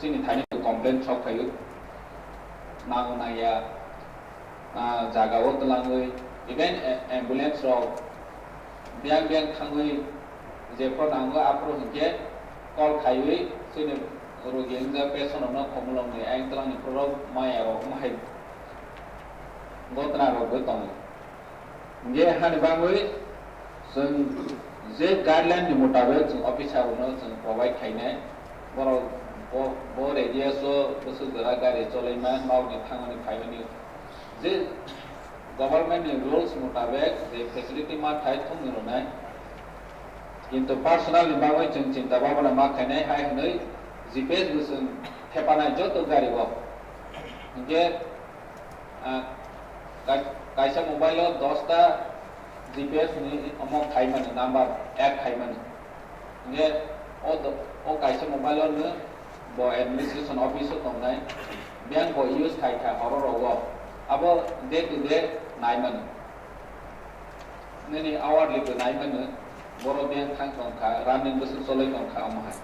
जोंनि थाइनि कमप्लेन सखायो नांगौ नाया जागाव तलाङै इभेन एम्बुलेंस रक बियां बियां थाङै जेफ्राव नांगौ आप्रो हिंके कल खायै जोंनि रोगिं जा पेशेन्टनो खमलंनि आइ तलांनिफ्राव माया रक माहाय गतना रकबो दङ गे हानबाङै जों जे गाइडलाइननि मुताबिक जों अफिसारनो जों प्रोवाइड खायनाय बर रेडियास बोसोर गोरा गारि चलायमान मावनो थांनानै फायनायनि जे गभर्नमेंटनि रुल्स मुताबिक जे फेसिलिटी मा थाय थंनिरनाय किन्तु पार्सोनेल बाङै जों चिंता भावना मा खायनाय हाय हनै जीपीएस बोसों थेपानाय जत गारि गो गे कायसा मोबाइल 10टा जीपीएस नि अमक खायमान नंबर ऐप खायमान गे ओ कायसा मोबाइल न बो एडमिनिस्ट्रेशन ऑफिस दंनाय बेंक बो यूज खायथा हरो रगो अब डे टू डे नायमान नैनि आवरलि बो नायमान बर' बेंक थां दंखा रानिं बोसोर चलै दंखा अमाहाय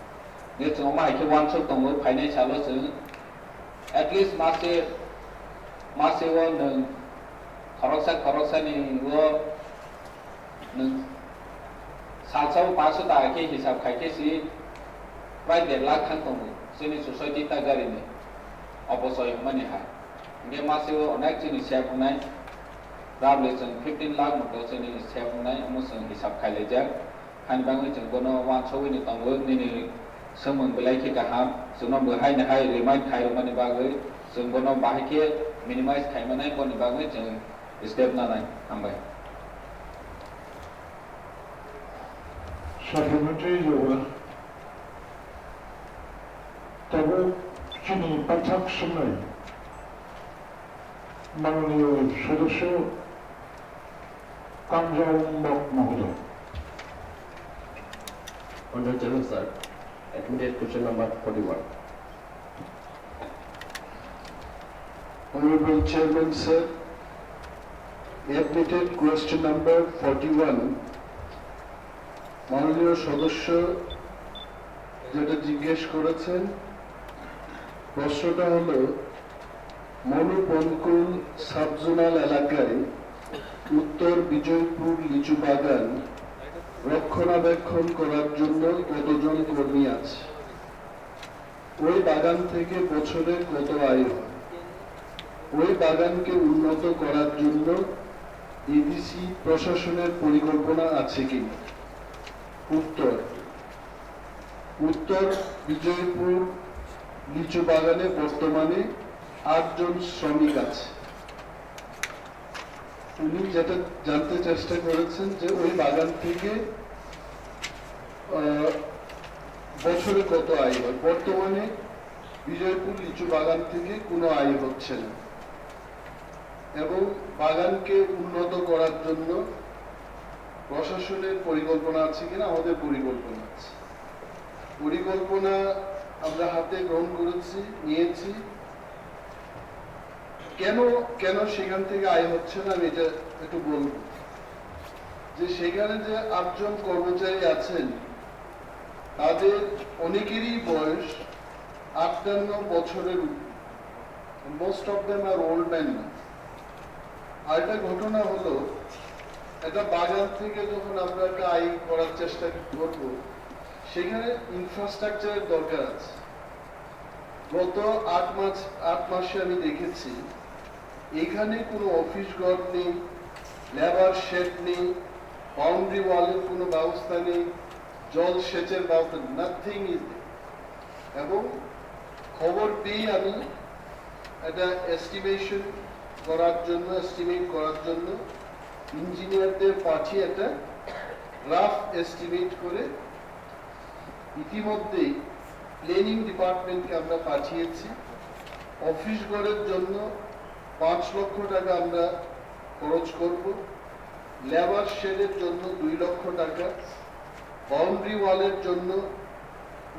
ने जों अमाहाय के वान शट दंगो फाइनेंशियल जों एटलिस्ट मासे वो नों खरकसा नि वो नों सालसाव 500 टाका के हिसाब खायके सी प्राय 1.5 लाख थां दंगो जोंनि सोसाइटी ता गारिनि अबसय माने हा गे मासे वो अनेक जोंनि सेफ होनाय राबले जों 15 लाख मतो जोंनि सेफ होनाय अमसों हिसाब खायलेजा हानबाङै जों गनो वान सौनि दंगो निनि सोमोन बिलाइके गाहाम जोंनो बहायनो हाय रिमाइंड खायरमानि बागै जों गनो बाहायके मिनिमाइज खायमानाय गनि बागै जों स्टेप नानाय हामबाय Supplementary yoga. तब चीनी पथक समय माननीय सदस्य कांजाउम्बक महोदय. Honorable Chairman sir, admitted question number 41. Honorable Chairman sir, admitted question number 41. মাননীয় সদস্য যেটা জিজ্ঞেস করেছেন প্রশ্নটা হলো মনুপনকুল সাবজোনাল এলাকায় উত্তর বিজয়পুর লিচু বাগান রক্ষণাবেক্ষণ করার জন্য কতজন কর্মী আছে ওই বাগান থেকে বছরে কত আয় হয় ওই বাগানকে উন্নত করার জন্য এডিসি প্রশাসনের পরিকল্পনা আছে কিনা উত্তর বিজয়পুর লিচু বাগানে বর্তমানে 8 জন শ্রমিক আছে উনি যেটা জানতে চেষ্টা করেছেন যে ওই বাগান থেকে বছরে কত আয় হয় বর্তমানে বিজয়পুর লিচু বাগান থেকে কোনো আয় হচ্ছে না এবং বাগানকে উন্নত করার জন্য প্রশাসনের পরিকল্পনা আছে কিনা আমাদের পরিকল্পনা আছে পরিকল্পনা আমরা হাতে গ্রহণ করেছি নিয়েছি কেন সেখান থেকে আয় হচ্ছে না আমি এটা একটু বলবো যে সেখানে যে 8 জন কর্মচারী আছেন তাদের অনেকেরই বয়স 58 বছরের most of them are old man আর একটা ঘটনা হলো এটা বাগান থেকে যখন আমরা একটা আয় করার চেষ্টা করব সেখানে ইনফ্রাস্ট্রাকচারের দরকার আছে গত 8 মাসে আমি দেখেছি এখানে কোনো অফিস ঘর নেই লেবার শেড নেই বাউন্ডারি ওয়ালের কোনো ব্যবস্থা নেই জল সেচের ব্যবস্থা নাথিং ইজ এবং খবর পেয়ে আমি একটা এস্টিমেট করার জন্য ইঞ্জিনিয়ারদের পাঠিয়ে একটা রাফ এস্টিমেট করে ইতিমধ্যেই প্ল্যানিং ডিপার্টমেন্টকে আমরা পাঠিয়েছি অফিস ঘরের জন্য 5 লক্ষ টাকা আমরা খরচ করব লেবার শেডের জন্য 2 লক্ষ টাকা বাউন্ডারি ওয়ালের জন্য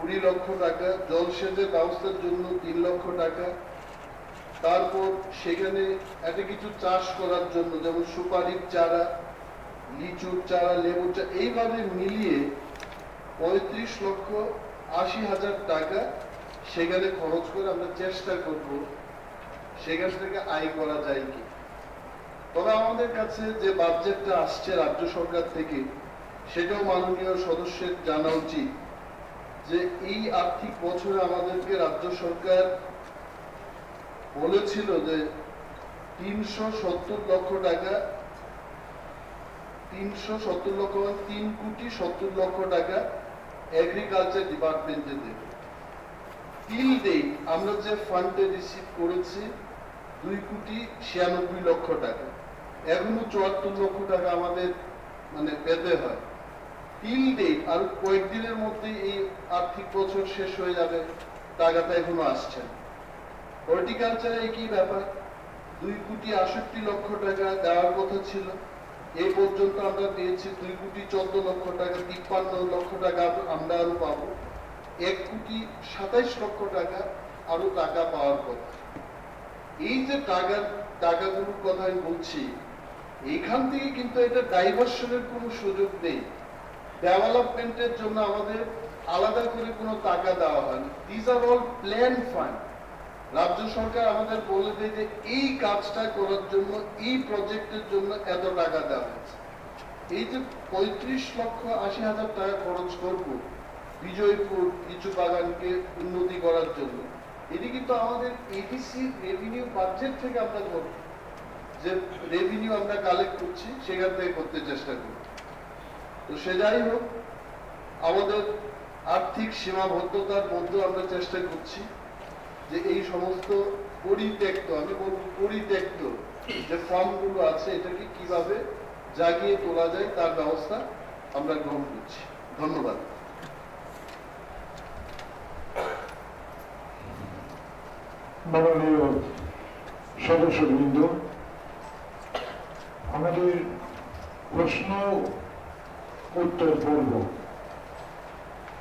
20 লক্ষ টাকা জল সেচের ব্যবস্থার জন্য 3 লক্ষ টাকা তারপর সেখানে একটা কিছু চাষ করার জন্য যেমন সুপারির চারা লিচুর চারা লেবুর চারা এইভাবে মিলিয়ে 35,80,000 টাকা সেখানে খরচ করে আমরা চেষ্টা করব সেখান থেকে আয় করা যায় কি। তবে আমাদের কাছে যে বাজেটটা আসছে রাজ্য সরকার থেকে সেটাও মাননীয় সদস্যের জানা উচিত যে এই আর্থিক বছরে আমাদেরকে রাজ্য সরকার বলেছিল যে 370 লক্ষ টাকা 3 কোটি 70 লক্ষ টাকা এগ্রিকালচার ডিপার্টমেন্টে দেবে। টিল ডেট আমরা যে ফান্ডে রিসিভ করেছি 2 কোটি 96 লক্ষ টাকা, এখনো 74 লক্ষ টাকা আমাদের পেতে হয়। টিল ডেট আর কয়েকদিনের মধ্যে এই আর্থিক বছর শেষ হয়ে যাবে, টাকাটা এখনো আসছে না। হর্টিকালচারে একই ব্যাপার, 2 কোটি 68 লক্ষ টাকা দেওয়ার কথা ছিল, এই পর্যন্ত আমরা পেয়েছি 2 কোটি 14 লক্ষ টাকা, 53 লক্ষ টাকা আমরা আরো পাবো, 1 কোটি 27 লক্ষ টাকা আরো টাকা পাওয়ার কথা। এই যে টাকাগুলোর কথা আমি বলছি, এইখান থেকে কিন্তু এটা ডাইভার্সনের কোনো সুযোগ নেই। ডেভেলপমেন্টের জন্য আমাদের আলাদা করে কোনো টাকা দেওয়া হয়নি। This are all plan fund. রাজ্য সরকার আমাদের বলে দেয় যে এই কাজটা করার জন্য, এই প্রজেক্টের জন্য এত টাকা দেওয়া হয়েছে। এই যে 35,80,000 টাকা খরচ করব বিজয়পুর লিচু বাগানকে উন্নতি করার জন্য, এটি কিন্তু আমাদের এডিসি রেভিনিউ বাজেট থেকে আমরা করব, যে রেভিনিউ আমরা কালেক্ট করছি সেখান থেকে করতে চেষ্টা করব। তো সে যাই হোক, আমাদের আর্থিক সীমাবদ্ধতার মধ্যে আমরা চেষ্টা করছি যে এই সমস্ত পরিত্যক্ত, আমি বলবো পরিত্যক্ত যে ফার্মগুলো আছে এটাকে কিভাবে জাগিয়ে তোলা যায় তার ব্যবস্থা আমরা গ্রহণ করছি। ধন্যবাদ। মাননীয় সদস্যবৃন্দ, আমাদের প্রশ্ন উত্তর পর্ব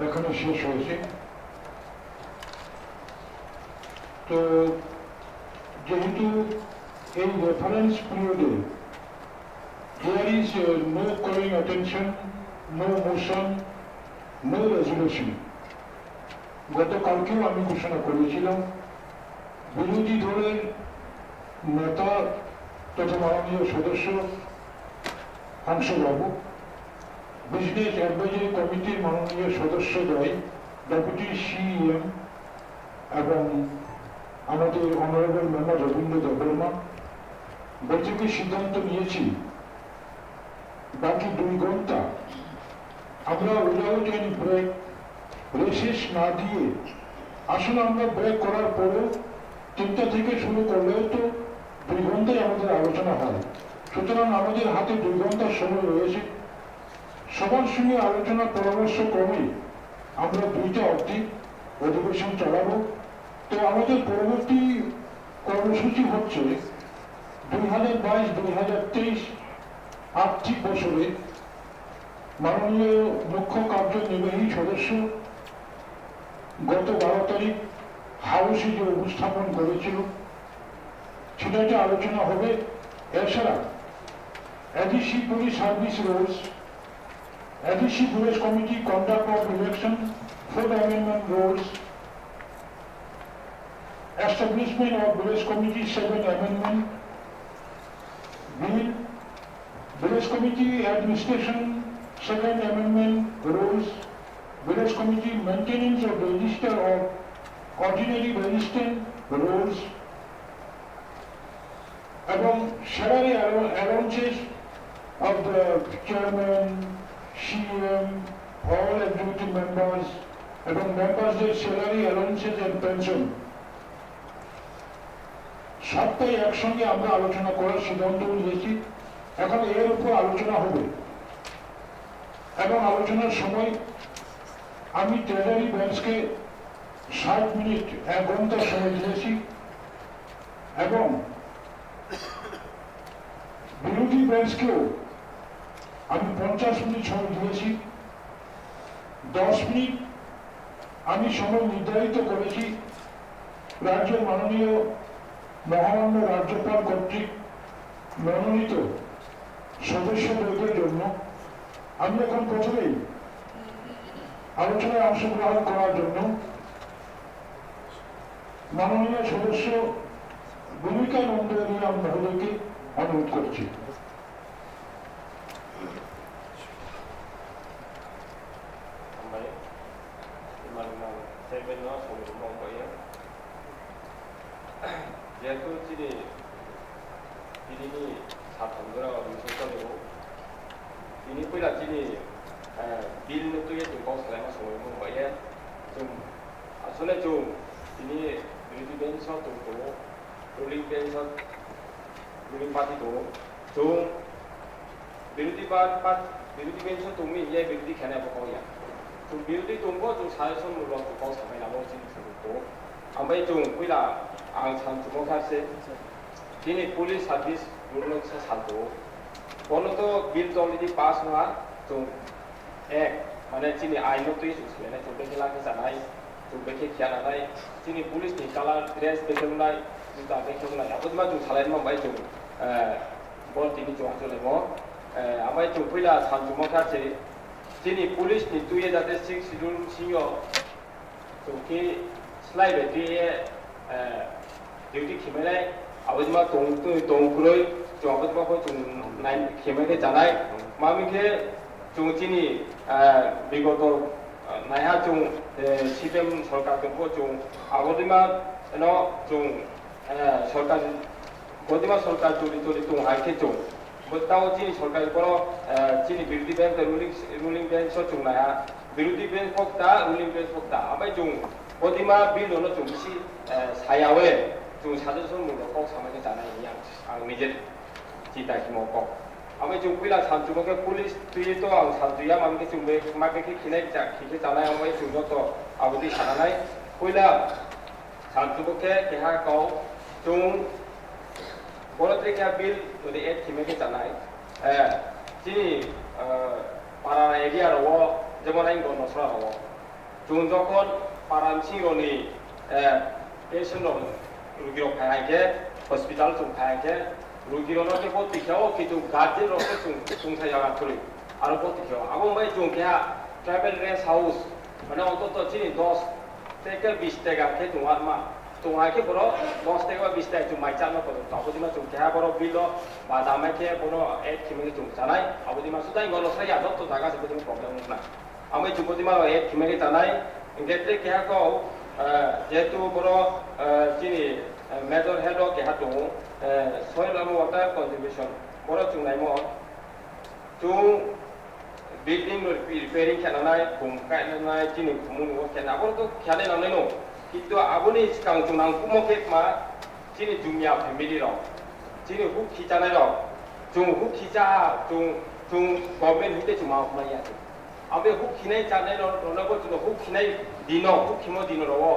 এখানে শেষ হয়েছে। তো যেহেতু এই রেফারেন্স পিরিয়ডে there is no calling attention, no motion, no resolution, গতকালকেও আমি ঘোষণা করেছিলাম বিরোধী দলের নেতা তথা মাননীয় সদস্য হংসবাবু, বিজনেস অ্যাডভাইজারি কমিটির মাননীয় সদস্যদ্বয় ডেপুটি সিএম এবং আমাদের অনারেবল মেম্বার রবীন্দ্র দেববর্মা বৈঠকে সিদ্ধান্ত নিয়েছি বাকি 2 ঘন্টা আমরা উইদাউট এনি ব্রেক, রেসেস না দিয়ে, আসলে আমরা ব্রেক করার পরেও 3টা থেকে শুরু করলেও তো 2 ঘন্টায় আমাদের আলোচনা হয়। সুতরাং আমাদের হাতে 2 ঘন্টার সময় রয়েছে। সবার সঙ্গে আলোচনা পরামর্শ ক্রমে আমরা 2টা অবধি অধিবেশন চালাবো। তো আমাদের পরবর্তী কর্মসূচি হচ্ছে 2022-2023 আর্থিক বছরে মাননীয় মুখ্য কার্যনির্বাহী সদস্য গত 12 তারিখ হাউসে যে উপস্থাপন করেছিল সেটাতে আলোচনা হবে। এছাড়া ADC police service rules, ADC police committee conduct of election, 4th Amendment rules, establishment of village committee 7th Amendment bill, village committee administration 2nd Amendment rules, village committee maintenance of register of ordinary register rules, এবং salary allowances of the chairman, CM, all executive members, এবং members' salary allowances and pension সবটাই একসঙ্গে আমরা আলোচনা করার সিদ্ধান্ত নিয়েছি। এখন এর উপর আলোচনা হবে এবং আলোচনার সময় আমি ট্রেজারি বেঞ্চকে 60 মিনিট, 1 ঘন্টা সময় দিয়েছি এবং বিরোধী বেঞ্চকেও আমি 50 মিনিট সময় দিয়েছি। 10 মিনিট আমি সময় নির্ধারিত করেছি রাজ্যের মাননীয় মহামান্য রাজ্যপাল কর্তৃক মনোনীত সদস্যবর্গের জন্য। আমি এখন প্রথমেই আলোচনায় অংশগ্রহণ করার জন্য মাননীয় সদস্য ভূমিকা নন্দরিয়া মহোদয়কে অনুরোধ করছি। যেহেতু তিনি 사람들하고 미소가지고 ini pula sini bil itu ya tu kau selama semua mu bayar tu asal tu ini beauty bench tu ruling bench ruling party tu beauty bench tu mi ye beauty kena apa kau ya tu beauty tu kau tu saya semua tu kau sampai nama sini tu ambil tu pula angsan tu kau kasih ini police service ruling satu Kalau tu bil tu already pass हुआ तो एक माने चीनी आईनो तो ये सुसले ना चुपे के लाके जानाई चुपे के क्या ना नाई चीनी पुलिस ने कला ड्रेस बेचूं नाई जुता बेचूं नाई अब तो मैं जो साले में बाई जो बोल चीनी जो आंचल है वो हमारे जो पहला सांचू मौका से चीनी पुलिस ने तू ये जाते सिक्स शेड्यूल सीनियो तो कि स्लाइड बेटी ये ड्यूटी खिमेले अब तो मैं तोंग कुरोई जो अब तो मैं कोई नाइन खेमे के जानाई मामी के जो चीनी बिगो तो नया जो सीएम सरकार के वो जो अब तो मैं नो जो सरकार बोधिमा सरकार जो हाई के जो बताओ चीनी सरकार को चीनी विरोधी बैंक रूलिंग बैंक सो जो नया विरोधी बैंक पक्ता रूलिंग बैंक पक्ता अब जो बोधिमा बिल दोनों जो किसी सायावे जो साधुसों मुझे को समझ के जाना है यार आग निजे cita kimoko. Ame jumpi lah santu moke polis tu itu ang santu ya mam ke jumbe mak ke kini kiki cana yang ame jumbo to abu di sana nai. Kuila santu moke keha kau jum borat rekha bil tu di et kime ke cana sini para area rawo zaman lain kau nosra rawo. Jum jokon para msi roni patient roni rugi rok kaya ke hospital jum kaya ke 루기로는 게 보트 겨우 기둥 가지로 중사 야가 그리 알아 보트 겨우 아고 뭐 좀 그냥 트래블 레스 하우스 mana 또 지니 도스 테kel 비스테가 게 동아게 보러 도스테가 비스테 좀 많이 잡는 거도 아버지만 좀 개하 보러 빌로 마다메게 보러 애 김에게 좀 있잖아요 아버지만 수단인 걸로 사야 또 나가서 그좀 프로블em 없나 아무 주부지만 애 김에게 있잖아요 이게 때 개하고 제tu 보러 지니 메더 헤더 개하도 soil and water conservation borak chung nai mo chung building repairing kana nai kum kai nai chini kumun wo kana bor to khane nam nai no kitto abuni kang chung nang kumo ke ma chini jumya family ro chini hu khicha nai ro chung hu khicha chung government hite chung ma ma ya abe hu khinai cha nai ro na bo chung hu khinai dino hu khimo dino ro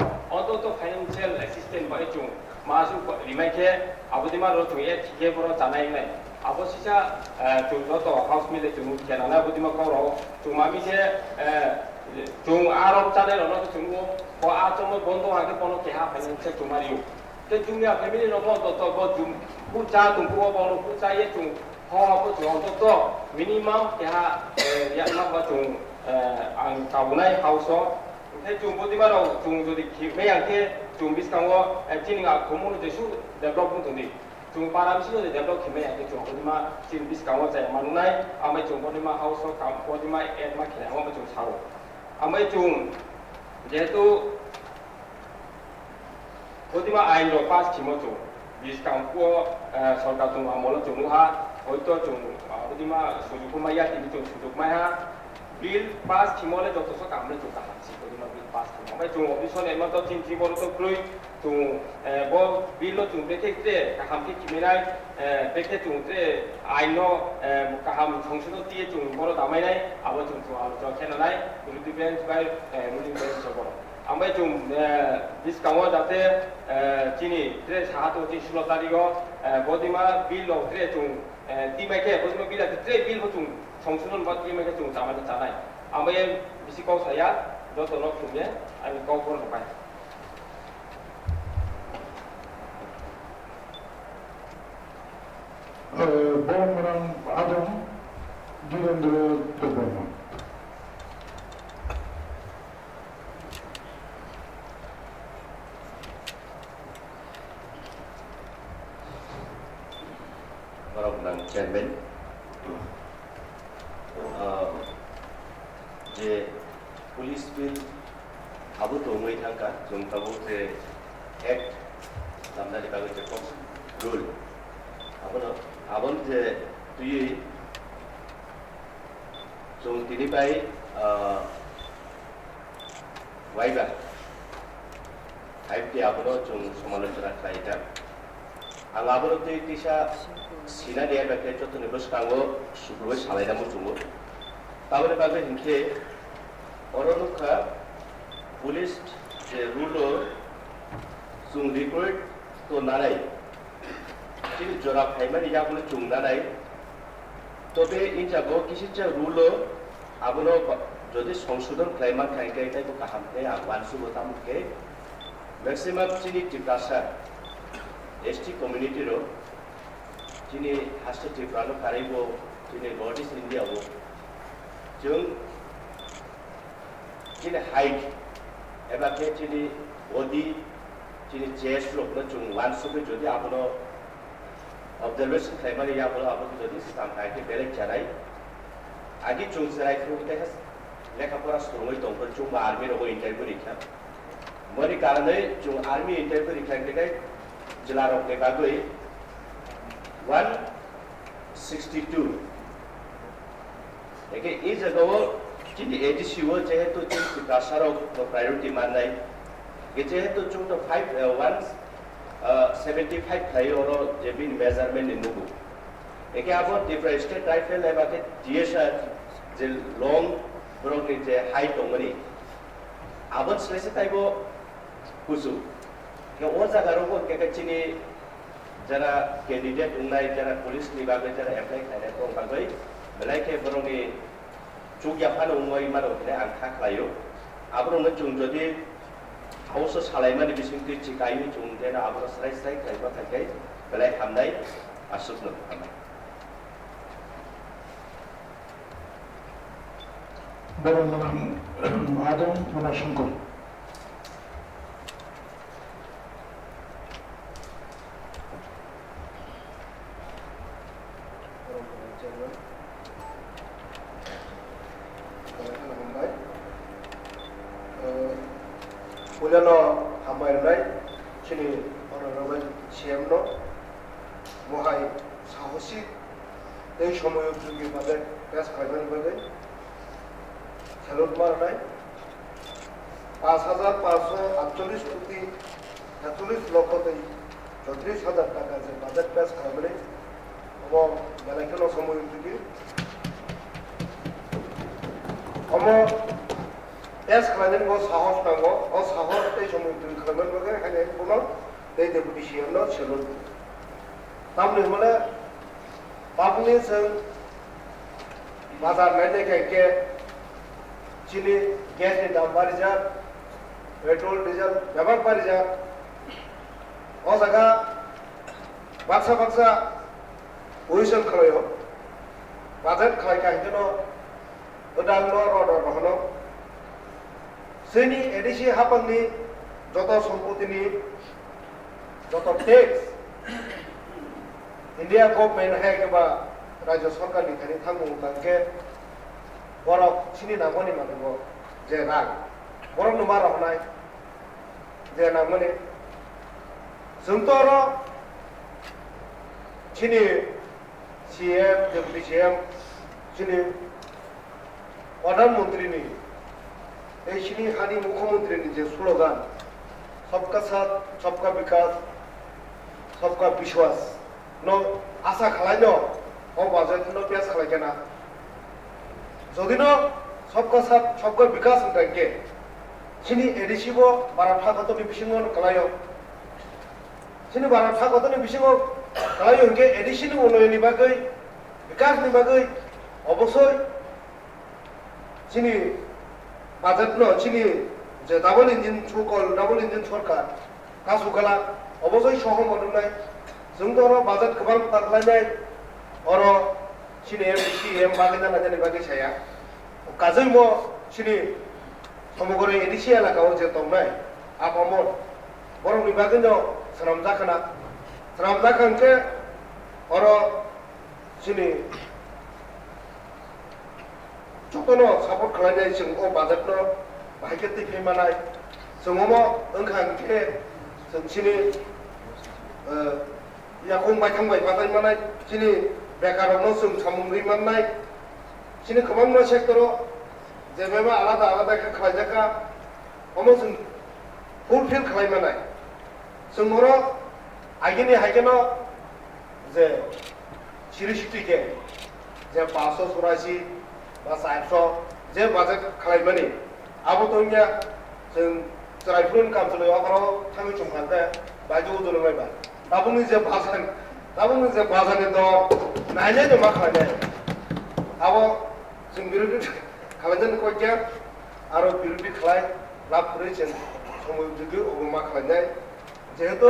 to financial assistance bai chung masuk lima ke abu di mana tu ye tiga puluh tanah ini abu sisa tu to house milik tu mungkin anak abu di mana kau ro tu mami ke tu arab tanah ro tu tunggu kau atom bondo aja bondo ke ha financial tu mariu ke dunia family ro bondo to kau tu puja tunggu bondo puja ye tu kau abu tu to minimum ke ha ya nama tu ang kawunai house 좀 보디마로 좀 저기 매양게 좀 비슷한 거 지니가 고모는 대수 데벨롭먼트 돈이 좀 바람 시도에 데벨롭 김매양게 좀 보디마 지금 비슷한 거 잘 만나이 아마 좀 보디마 하우스 감 보디마 에드마 그냥 한번 좀 사고 아마 좀 제도 보디마 아이로 파스 김어줘 비슷한 거 설가 좀 아무런 좀 하 어떤 좀 보디마 소주고마야 이제 좀 소주고마야 bill pass खिमोले जो तो सो काम ले जो काम सी कोई ना bill pass खिमो मैं जो ऑफिसर ने मतलब तीन थी बोलो तो कोई तो वो बिल लो तुम देखे ते काम के खिमेराई देखे तुम ते आई नो काम संशोधन तो ये तुम बोलो दामाई नहीं अब तुम तो आलो जो क्या ना नहीं ruling bench by ruling bench जो बोलो अब मैं तुम इस काम वो जाते चीनी तेरे साथ वो चीज शुरू तारी को बोधिमा बिल लो तेरे तुम तीन के बोधिमा बिल तेरे बिल वो तुम 정수는 받기 위해 좀 잡아냈잖아요. 아무에 미시고 사야 너도 넣으면 아니 거꾸로 가요. 보험랑 아동 기관들의 보험. চেয়ারম্যান যে পুলিশ বিল আবু দङै थांखा जों बाबु जे एक्ट लामनानै बागै जे रुल आबन जे तुयै जों दिनैबाय वाइबा हाइपति आबनो जों समालोचना खालायदा आं आबनो तुय तिसा सिना देया बाके जतने बसकांगो सुब्रबो सालायनामो जोङो ताबने बागै हिंखे अरनुखा पुलिस जे रुलो जों रिकर्ड तो नाराय जिनि जरा फाइमानि याबनो जों नाराय तबे इनजागो किसिचा रुलो आबनो যদি সংশোধন ক্লাইমা খাইকে এটাই কাহামকে আহ্বান সুবতামকে ম্যাক্সিমাম যিনি টিকাসা এসটি কমিউনিটিরও যিনি হাস্তে টিপ্রানো কারিব যিনি নর্থ ইস্ট ইন্ডিয়াও जों যিনি হাইট এবাকে যিনি বডি যিনি চেস্ট রকম जों ওয়ানসুকে যদি আপনো অবজারভেশন ক্লাইমানি আপনো আপনো যদি সিস্টেম খাইকে বেলেগ জানাই আগে जों যেরাইখো দেখা लेखापरा स्ट्रंगै दंफोर जों आर्मी रगो इंटरव्यू रिखा मरि कारणे जों आर्मी इंटरव्यू रिखा के जिला रगने बागै 162 एके ए जगह जिनि एडीसीओ जेहेतु जों कासारो प्रायोरिटी माननाय के जेहेतु जों तो 175 थायो और जे बिन मेजरमेंट निनुगु एके आबो डिफरेंट स्टेट राइफल एबाके डीएसआर जे लंग बरंनि जे हाइट दंमोनि आबन स्लेसे टाइपो कुसु के ओ जागारो के चिनि जरा कैंडिडेट उनाय जरा पुलिस नि बागै जरा एप्लाई खायनाय दं बागै मलाइके बरंनि जुगिया फानो उमय मारो ने आं खाख्लायो आबरनो जों जदि हाउस सालायमानि बिसिंति चिकायो जों देना आबर स्राय स्राय खायबा थाखाय मलाइ खामनाय आसुखनो खामनाय বরং আদম মনাশঙ্কর Uliano hamayunai chini honorable CMno mohai sahosi এই সময় যোগী বাজেট পেশ খাইবেন বাজে খেলত মারনাই ৫,৫৪৮ কোটি ৪১ লক্ষ ৩৬,০০০ টাকা যে বাজেট পেশ খাইবেন এবং বেলাকেন সময় যোগী পেশ খাইবেন সাহস নাঙ্গো ও সাহস এই সময় যোগী খাইবেন বাজে এখানে কোনো এই ডেপুটি সিএম ছেলত তামনি হলে बाबुनि जों बाजार नायनाय गायके चिनि गेसनि दाम बारिजा पेट्रोल डिजेल बेबार बारिजा ओ जागा बाक्सा बाक्सा ओइसन खलायो बाजेट खलाय गायकेनो उदांनो रडर बहनो जोंनि एडिसि हापांनि যত सम्पतिनि যত टेक्स इंडिया गवर्नमेंट है के बा राज्य सरकार नि खानि थांगु काके बरक सिनि नामनि मानगो जे रां बरक नुमा रहनाय जे नामनि जोंतर सिनि सीएम डेपुटी सीएम सिनि प्रधानमंत्री नि ए सिनि हानि मुख्यमंत्री नि जे स्लोगान सबका साथ सबका विकास सबका विश्वास नो आशा खालायनो ओ बाजेट नो पेश खालायकेना जदिनो सबका साथ सबका विकास होनके सिनि एडिसिबो बाराथा गतनि बिसिङो खालायो सिनि बाराथा गतनि बिसिङो खालायो होनके एडिसिनि उन्नयननि बागै विकासनि बागै अबसय सिनि बाजेट नो सिनि जे डाबल इंजिन सुकल डाबल इंजिन सरकार कासुगला अबसय सहम मोननाय जों दर बाजेट गोबां तारलायनाय अर सिनि एम बागैना नाजनि बागै साया काजै म सिनि समग्र एडिसि एलाकायाव जे दंनाय आबामन बरंनि बागैनो सराम जाखाना सराम जाखांके अर sini jotono support khalai sing o budget no bahike ti phemanai songomo engkhang ke sini yakung bai thangbai patai manai sini bekarno sung samungri manai sini kobang no sektoro jebeba alada alada khalajaka omo sung fulfill khalai manai sungoro agini haikeno যে 64 কে যে 584 বা 400 যে budget খালাইমানি আবো তো ইয়া जों रायफोर काउन्सिलाव आबाराव थाङै समखान्थे बायजो उदुलबायबा दाबुनि जे बाजारनि दर नायनाय दं मा खालायनाय आबो जों बिरोधि खालायजेन कयजा आरो बिरोधि खालाय लाबफोरै जों समय जुगि अबो मा खालायनाय जेहेतु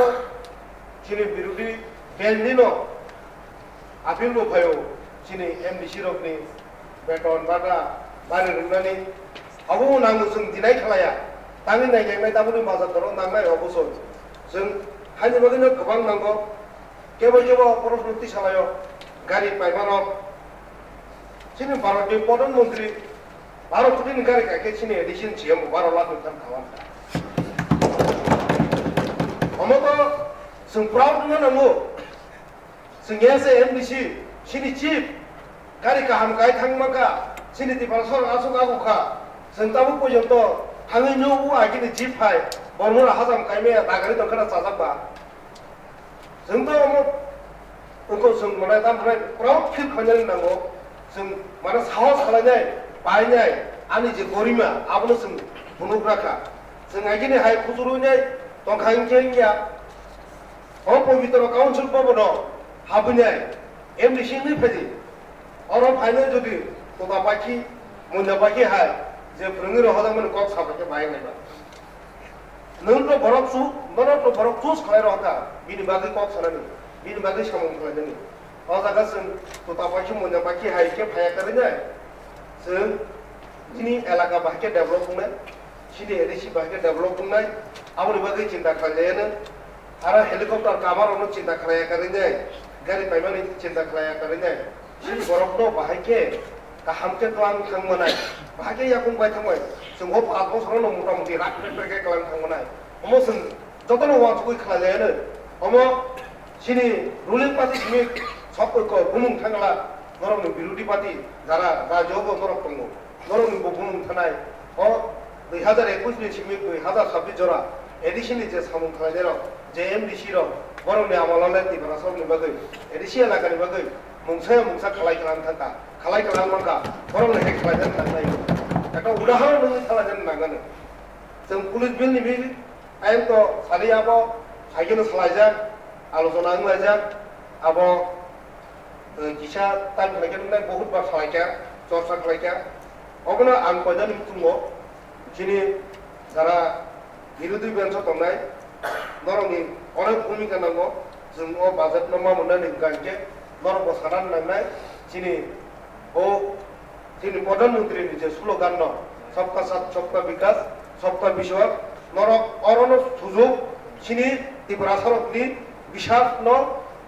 जोंनि बिरोधि बेलनि न आपिल लफायाव जोंनि एमडिसि रकनि बेतन बादा बारि रोंनानै आबो नांगौ जों दिनाय खालाया तांनि नायनाय दाबुनि बाजारफोराव नांनाय अबसर जों हानि बागैनो गोबां नांगौ केवल प्रश्नति सालायाव गारि पाइमानाव जोंनि भारतनि प्रधानमन्त्रि भारतनि गारि गाइखे जोंनि एडिसन सिएम भारत लाखोथार खालामता अमतो जों प्राउड नांगौ जों एस एमडिसि जोंनि चिफ गारि गाहाम गाय थांमाका जोंनि डिपार्टमेन्ट आसुग आगुखा जों दाबो पर्यन्त थाङै न'बो आगिनि जिप फाय बरमुला हाजाम गायमाया नागारि दंखाना जाजाबा जोंथ' उनखौ जों माने दा माने प्राउड फिल खालामनो नांगौ जों माने साहस खालामनाय बायनाय आंनि जे गरिमा आबोनो जों बुनुग्राखा जों आगिनि हाय खुजुरुनाय दंखांजेंया अ पवित्र काउन्सिल भवन हाबनाय एमडिसि नि फैदि अर फाइनो जुदि तदा बाकी मुन्ना बाकी हाय जे फोरोंगिरि हजामोन कक साबके बायनायबा नोंथ' बरफ चुज खालाय रहता बिनि बागै कक सानानि बिनि बागै सामं खालायदोनि अ जागा जों तदा बाकी मुन्ना बाकी हाय के फाया करिनाय जों दिनि एलाका बाके डेभलप होनाय सिनि एडिसि बाके डेभलप होनाय आबोनि बागै चिन्ता खालायनो आरो हेलिकप्टार कामारावनो चिन्ता खालाया करिनाय गारि पाइमानि चिन्ता खालाया करिनाय सिनि बरफनो बाहायके गाहामके खालाम थांमोनाय बाहागे याकुं बाय थांबाय जों ह पास बसरावनो मटामटि राखरेखे खालाम थांमोनाय अमो जों जतनो वाचुइ खालायनो अमो सिनि रुलिं पार्टी सिनि सबको बुमुं थांला नरमनि बिरोधि पार्टी जारा राजोबो नरक दङ नरमनि बुमुं थानाय अ 2021 नि सिमि 2026 जरा एडिशननि जे सामुं खालायनाय जे एमडिसि र बरमनि आमालाले तिबारा सबनि बागै एडिसि एलाकानि बागै मुंसा खालाय खालाम थांका खालाय खालाम मांका बरमनि हे खालायनो थांनाय একটা উদাহরণ নङै खालायनो नांगोन जों पुलिस बिलनि बे आयेनखौ सारियाबो साइकेल सालायजाक आलोचना होलायजाक आबो किसा टाइम खालायनो बहुत बार सालायका चर्चा खालायका अबनो आं कयदान मिथिंगो जिनि जारा बिरोधी बेन्च दंनाय नरमनि अनेक भूमिका नांगौ जों अ बाजेट नमा मोननानै गांके नरमखौ सानानै नांनाय जिनि ओ जोंनि प्रधानमन्त्रिनि जे स्ल'गान न सबका साथ सबका विकास सबका विश्वास नरक अरन सुजुग सिनि त्रिपुरा सरकनि बिसार न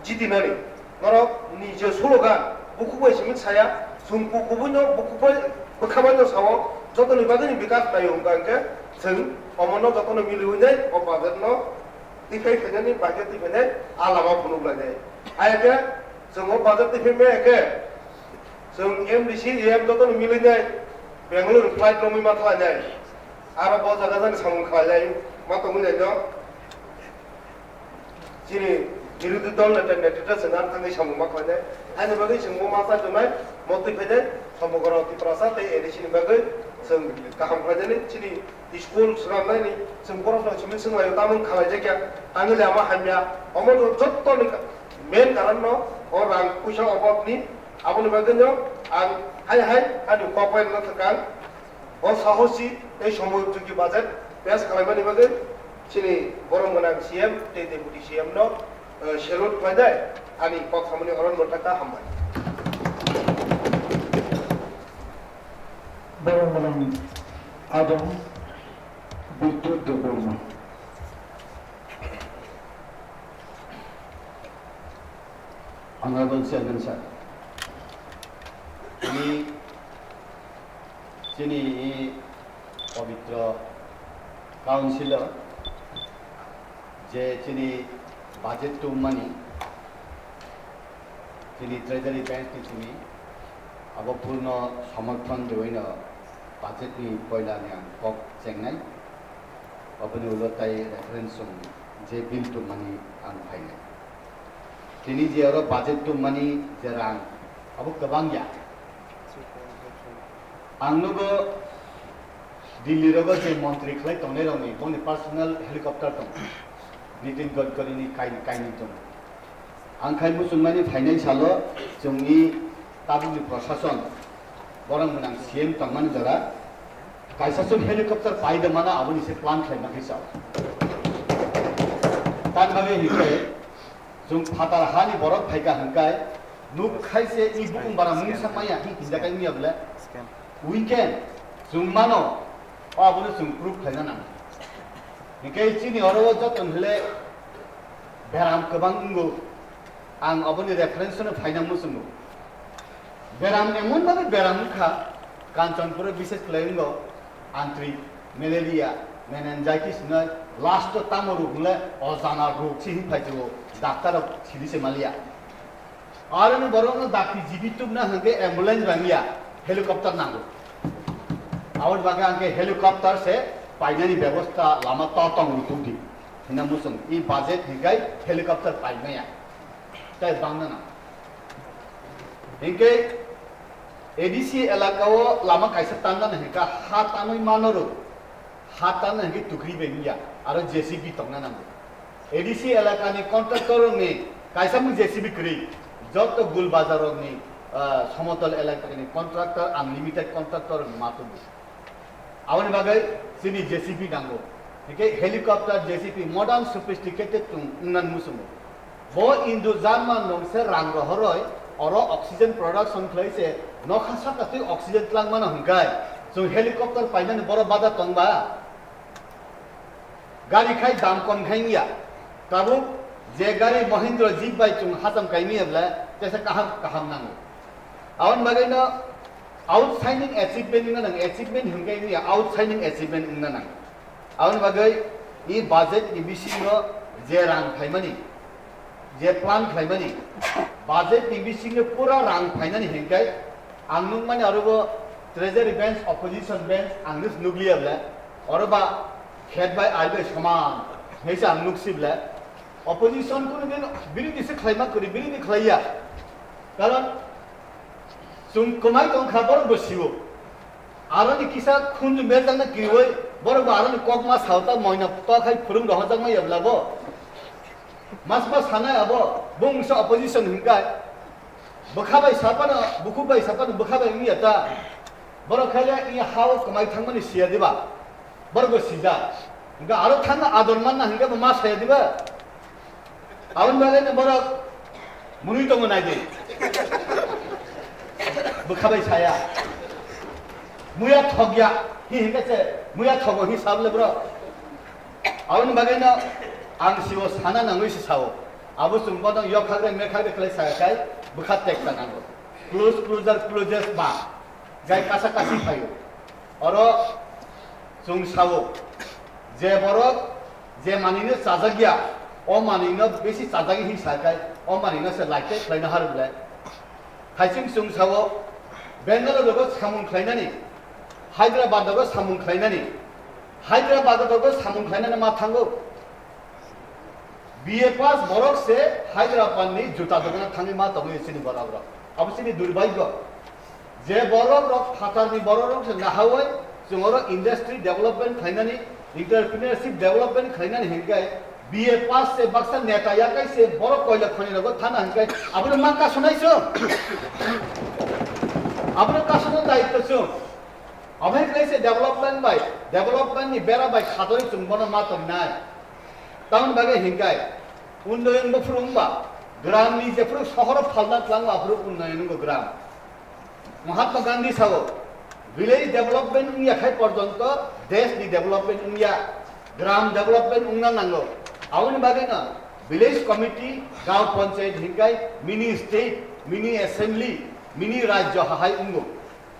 जितिनानै नरक नि जे स्ल'गान बुकुबाय सिमिन साया जों बुकुबनो बुकुबाय बखाबानो साव जतनो बागैनि विकास नायो गांके जों अमनो जतनो मिलुनाय अ बाजेट न दिफाय फैनानै बाजेट दिफायनाय आलामा फुनुब्लाय आयके जों अ बाजेट दिफायमे एके जों एमडिसि एम जतनो मिलुनाय बेंगलुरु फ्लाइट लमै मा खालायनाय आरो ब जागा जानि सामुं खालायनाय मा तमुनाय न जिनि बिरोधी दल नेतृत्व सोनार थाङै सामुं मा खालायनाय आनि बागै जों मा जाजोबनाय मति फैनाय समग्र त्रिपुरा ते एडिसिनि बागै जों गाहाम खालायनानै जिनि स्कुल सुरामनायनि जों बरफनो सिमिन सोंलायो तामुं खालायजायगा आङो लामा हामिया अमो जत्तनि मेन कारण न अ रां फैसा अभाबनि आबोनि बागैनो आं हाय आनि कपायनो थाखाय अ साहसि ए समय जुगि बाजेट पेस खालामनायनि बागै सिनि बरम गोनां सीएम डेपुटी सीएम न सेलुट खालायनाय आनि पक्षामनि अरन मोनथाखा हामबाय बरम गोनां आदम विद्युत देबर्मा Honorable Chairman, sir. যিনি পবিত্র কাউন্সিলর যে যিনি বাজেট টুমানি যিনি ট্রেজারি ব্যাংকनि যিনি আবপূর্ণ সমর্থন দইন বাজেटनि পয়লাनि आं कक जेंनाय अबनि उलताय रेफरेंस जे बिल टुमानि आं फायनाय दिनै जे आरो बाजेट टुमानि जे रां अब गोबां या आंनोबो दिल्लीरावबो जे मन्त्रि खालाय दंनाय दंनि गावनि पार्सनेल हेलिकप्टार दं नितिन गडकरीनि कायनि दं आं खाय मुसलमाननि फायनाय साल जोंनि ताबुनि प्रशासन बरं गोनां सीएम तंमान जरा कायसासो हेलिकप्टार पाइदमाना आबुनि से प्लान खालामनाय साव तान भागे हिखे जों फातार हानि बरफ फायगा हंकाय नुक खायसे इ बुकुम बारा मुंसामाया हि हिजाकाय मियाब्ला वीकेंड जों मानो आबुनि जों प्रूफ खायना नां निके चिनि अरवा जतन हले बेराम गोबां उंगो आं अबनि रेफरेंसनो फायना मुसुंगो बेराम एमन भाबे बेराम खा कांचनपुर विशेष क्लेंगो आंतरिक मेलेरिया मेनिनजाइटिस न लास्ट तामरु हुले अजाना रोग छि फाइजो डाक्टर छिलिसे मालिया आरन बरन डाक्टर जीवितुम ना हंगे एम्बुलेंस बांगिया हेलीकॉप्टर नांगो आवड बागे आंके हेलीकॉप्टर से पाइनानि व्यवस्था लामा ततंग रुतुदि हिना मुसुं इ बजेट हिगाय हेलीकॉप्टर पाइनाया ताय बांगना हिंके एडीसी एलाकाओ लामा कायसा तानना नहिका हातानै मानरो हातान नहि टुकरी बेनिया आरो जेसीबी तंगना नांगो एडीसी एलाकानि कन्ट्राक्टर नि कायसा मु जेसीबी करि जत गुल बाजारनि नि समतल एलाकानि कन्ट्राक्टर अनलिमिटेड कन्ट्राक्टर मातु आवनि बागै सिनि जेसीबी नांगो हिके हेलीकॉप्टर जेसीबी मॉडर्न सोफिस्टिकेटेड तुंगनान मुसुमो बो इन्दु जार्मान नंसे रांग रहरय और ऑक्सीजन प्रोडक्शन खैसे नखासा कति ऑक्सीजन प्लांट माना हंकाय जो हेलीकॉप्टर पाइनानि बर बादा तंबा गाड़ी खाय दाम कम खाइया ताबु जे गाड़ी महिंद्र जीप बाय तुम हासम काइमियब्ला तेसे काहाम नांगो आवन बागैनो आउटसाइडिंग अचीवमेंट नंग अचीवमेंट हंगायनि आउटसाइडिंग अचीवमेंट नंग आवन बागै इ बजेट नि बिसिङो जे रां खायमानि जे प्लान खायमानि बजेट नि बिसिङो पूरा रां फाइनानि हेंगाय आंनुं माने आरोबो ट्रेजरी बेंच अपोजिशन बेंच आंनुस नुग्लियाब्ला अरबा हेड बाय आइ बाय समान हेसा आंनुक्सिब्ला अपोजिशन को दिन बिरिदि से खायमा करि बिरिदि खायया कारण जों कमाय दं खबर बसियो आरोनि किसा खुन मेजांना किवै बरबा आरोनि ककमा सावता मयना तो खाय फुरुं दहजांमा याब्लाबो मासबा सानाय अब बुंस अपोजिशन हिंगाय बखाबाय सापाना बुखुबाय सापाना बखाबाय मियाता बर खाले इ हाव कमाय थांमानि सिया दिबा बरगो सिजा हिंगा आरो थांना आदर मानना हिंगा मा साया दिबा आवन बागैनो बर मुनि दङ नायदि बखाबाय साया मुया ठगिया हि हिंगासे मुया ठगो हि साबले ब्र आवन बागैनो आं सिव साना नांगैसो सावो आबो सुंबदं यखाग्रे मेखाग्रे खलै सायाखाय बुखा टेक्टा नांगो क्लोजर बा जाय कासा कासि फायो अरो जों सावो जे बरक जे मानिनो चाजागिया अ मानिनो बेसि चाजागि हि सायखाय अ मानिनो से लाइटे खलायनो हारब्ला खायसिं जों सावो बेंगालुरुबो सामुं खलायनानि हायद्राबादबो सामुं खलायनानि हायद्राबादबो सामुं खलायनानि मा थांगो बीए पास बरक से हैदराबाद नि जुता दगना थांगे मा तबे सिनि बराबर अब सिनि दुर्भाग्य जे बरक रक फातार नि बरक से नाहावै जोंरो इंडस्ट्री डेवलपमेंट खायनानि एंटरप्रेन्योरशिप डेवलपमेंट खायनानि हेंगाय बीए पास से बक्सा नेता याकै से बरक कोइला खनि रगो थाना हेंगाय आबनो मा का सुनाइसो आबनो का सुनो दायित्व छु अबे कैसे डेवलपमेंट नि बेरा बाय खादरि जुंबनो मा तनाय टाउन बागे हिंगाय उन्नयन बफुरुंबा ग्राम नि जेफुर शहर फालना क्लांगा फुरु उन्नयन गो ग्राम महात्मा गांधी सावो विलेज डेवलपमेंट उंया खाय पर्यंत देश नि डेवलपमेंट उंया ग्राम डेवलपमेंट उंना नांगो आउन बागे ना विलेज कमिटी गांव पंचायत हिंगाय mini state mini assembly mini राज्य हाय उंगो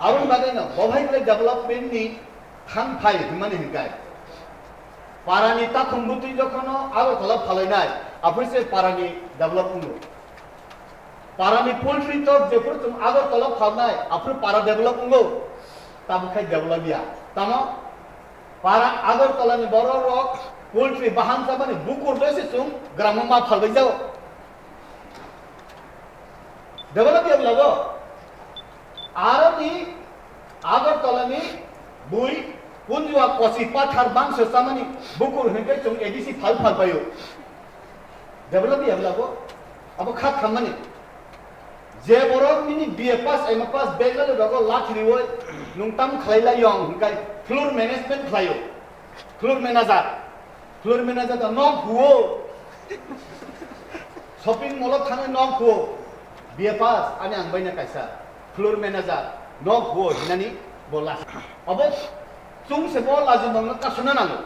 Abang bagai na bohai kali development ni khang phai himani hingkai. Parani ta khumbuti jokhono aro kala phalai nai apri se parani development lo. Parani poultry to jepur tum aro kala phalnai apri para development lo. Tam khai develop ya. Tama para agar kala ni boro rock poultry bahan sa bani bukur desi tum gramma phalbai jao. Develop ya lago. Arani agar kala ni bui punjua kosi pathar bang sesamani bukur hingkai tum edisi phal bayo. Develop ya lago. Abo khat khamani. Je borok mini BA pass M pass begal rogo lathri wo nungtam khlaila yong hingkai floor management khlayo. Floor manager da nok huo. Shopping mall thane nok huo. BA pass ani angbaina kaisa. Floor manager nok huo hinani bola. Abo chung se bol lazim bang kasuna nango.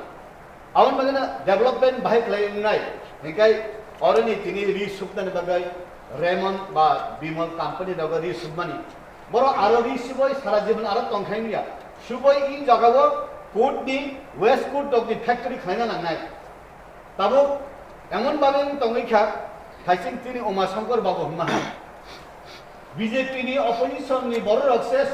Awan bagana development bahai khlayo nai. Hingkai orani tini resubdan bagai Raymond ba Bimal company daga resubmani. Boro aro resuboi sara jiban aro tongkhaingia. Suboi in jagawo court ni west court dog ni factory khaina nangnai. Tabo emon babe tongai kha thaising tini Oma Shankar babu huma. BJP ni opposition ni boro rakse